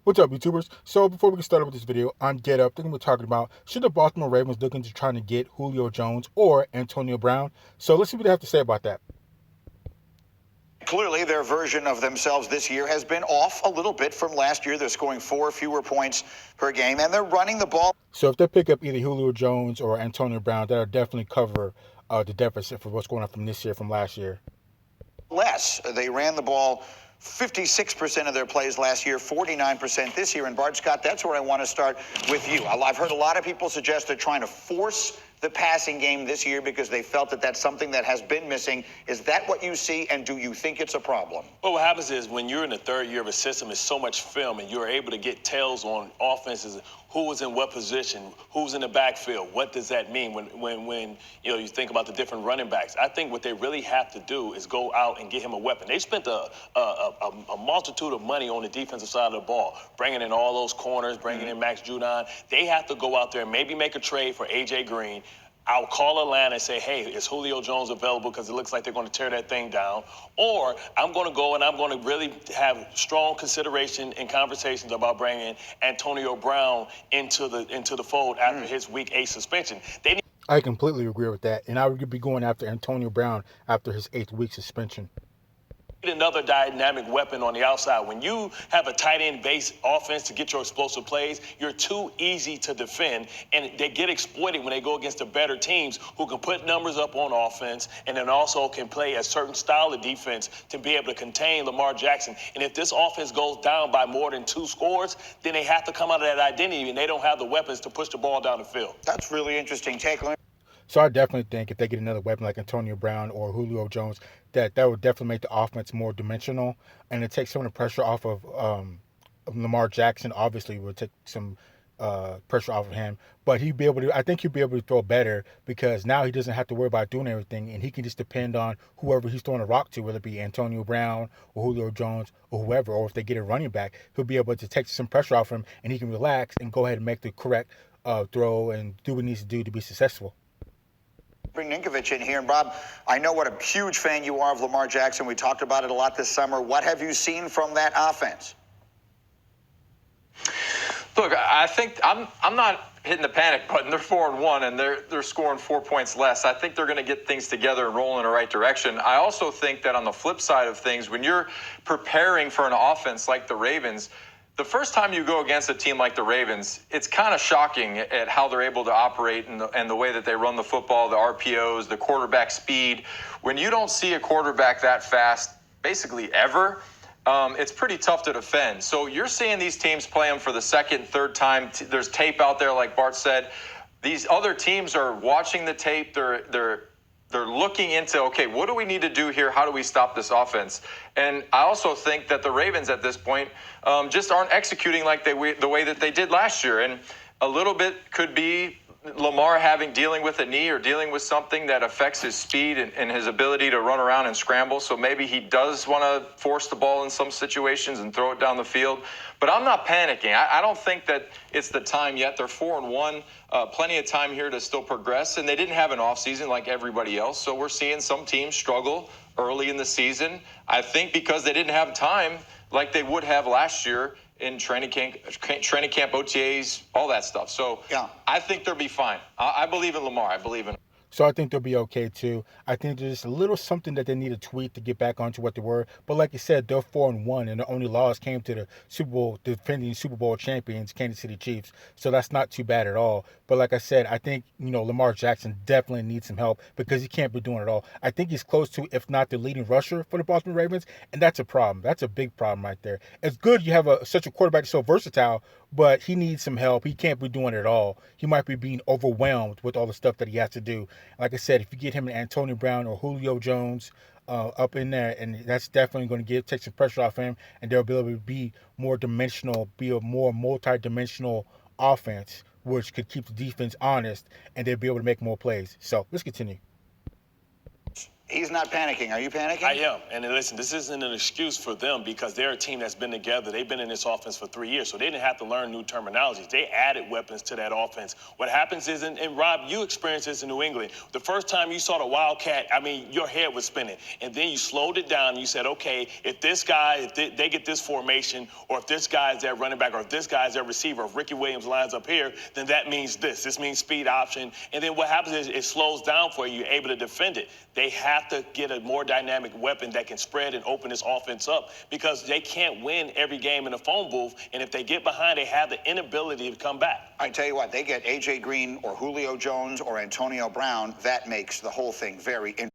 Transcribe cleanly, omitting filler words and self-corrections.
What's up, YouTubers? So before we get started with this video, on Get Up, we're talking about should the Baltimore Ravens look into trying to get Julio Jones or Antonio Brown? So let's see what they have to say about that. Clearly, their version of themselves this year has been off a little bit from last year. They're scoring 4 fewer points per game, and they're running the ball. So if they pick up either Julio Jones or Antonio Brown, that'll definitely cover the deficit for what's going on from this year, from last year. Less. They ran the ball 56% of their plays last year, 49% this year. And Bart Scott, that's where I want to start with you. I've heard a lot of people suggest they're trying to force the passing game this year because they felt that that's something that has been missing. Is that what you see, and do you think it's a problem? Well, what happens is when you're in the third year of a system, it's so much film, and you're able to get tells on offenses, who was in what position, who's in the backfield, what does that mean when you think about the different running backs. I think what they really have to do is go out and get him a weapon. They spent a multitude of money on the defensive side of the ball, bringing in all those corners, bringing in Max Judon. They have to go out there and maybe make a trade for A.J. Green. I'll call Atlanta and say, hey, is Julio Jones available, because it looks like they're going to tear that thing down? Or I'm going to go and I'm going to really have strong consideration and conversations about bringing Antonio Brown into the fold after his week 8 suspension. I completely agree with that, and I would be going after Antonio Brown after his 8th week suspension. Another dynamic weapon on the outside. When you have a tight end based offense to get your explosive plays, you're too easy to defend, and they get exploited when they go against the better teams who can put numbers up on offense and then also can play a certain style of defense to be able to contain Lamar Jackson. And if this offense goes down by more than 2 scores, then they have to come out of that identity, and they don't have the weapons to push the ball down the field. That's really interesting take. So I definitely think if they get another weapon like Antonio Brown or Julio Jones, that would definitely make the offense more dimensional, and it takes some of the pressure off of Lamar Jackson. Obviously, it would take some pressure off of him, but he'd be able to. I think he'd be able to throw better because now he doesn't have to worry about doing everything, and he can just depend on whoever he's throwing a rock to, whether it be Antonio Brown or Julio Jones or whoever, or if they get a running back, he'll be able to take some pressure off him, and he can relax and go ahead and make the correct throw and do what he needs to do to be successful. Bring Ninkovich in here. And Bob, I know what a huge fan you are of Lamar Jackson. We talked about it a lot this summer. What have you seen from that offense? Look, I think I'm not hitting the panic button. They're 4-1, and they're scoring 4 points less. I think they're going to get things together and roll in the right direction. I also think that on the flip side of things, when you're preparing for an offense like the Ravens, the first time you go against a team like the Ravens, it's kind of shocking at how they're able to operate and the way that they run the football, the RPOs, the quarterback speed. When you don't see a quarterback that fast, basically ever, it's pretty tough to defend. So you're seeing these teams play them for the second, third time. There's tape out there, like Bart said. These other teams are watching the tape. They're looking into, okay, what do we need to do here? How do we stop this offense? And I also think that the Ravens at this point just aren't executing like the way that they did last year. And a little bit could be Lamar dealing with a knee or dealing with something that affects his speed and his ability to run around and scramble. So maybe he does want to force the ball in some situations and throw it down the field. But I'm not panicking. I don't think that it's the time yet. They're 4-1. Plenty of time here to still progress. And they didn't have an offseason like everybody else. So we're seeing some teams struggle early in the season. I think because they didn't have time like they would have last year in training camp, OTAs, all that stuff. So yeah, I think they'll be fine. I believe in Lamar. I believe in him. So I think they'll be okay too. I think there's just a little something that they need to tweak to get back onto what they were. But like you said, they're 4-1, and the only loss came to the defending Super Bowl champions, Kansas City Chiefs. So that's not too bad at all. But like I said, I think Lamar Jackson definitely needs some help because he can't be doing it all. I think he's close to, if not the leading rusher for the Baltimore Ravens, and that's a problem. That's a big problem right there. It's good you have such a quarterback so versatile, but he needs some help. He can't be doing it all. He might be being overwhelmed with all the stuff that he has to do. Like I said, if you get him an Antonio Brown or Julio Jones up in there, and that's definitely going to take some pressure off him, and they'll be able to be more dimensional, be a more multi-dimensional offense, which could keep the defense honest, and they'll be able to make more plays. So let's continue. He's not panicking. Are you panicking? I am. And listen, this isn't an excuse for them because they're a team that's been together. They've been in this offense for 3 years, so they didn't have to learn new terminologies. They added weapons to that offense. What happens is, and Rob, you experienced this in New England. The first time you saw the Wildcat, I mean, your head was spinning. And then you slowed it down and you said, okay, if this guy, if they get this formation, or if this guy is their running back, or if this guy is their receiver, if Ricky Williams lines up here, then that means this. This means speed option. And then what happens is it slows down for you. You're able to defend it. They have to get a more dynamic weapon that can spread and open this offense up because they can't win every game in the phone booth. And if they get behind, they have the inability to come back. I tell you what, they get A.J. Green or Julio Jones or Antonio Brown. That makes the whole thing very interesting.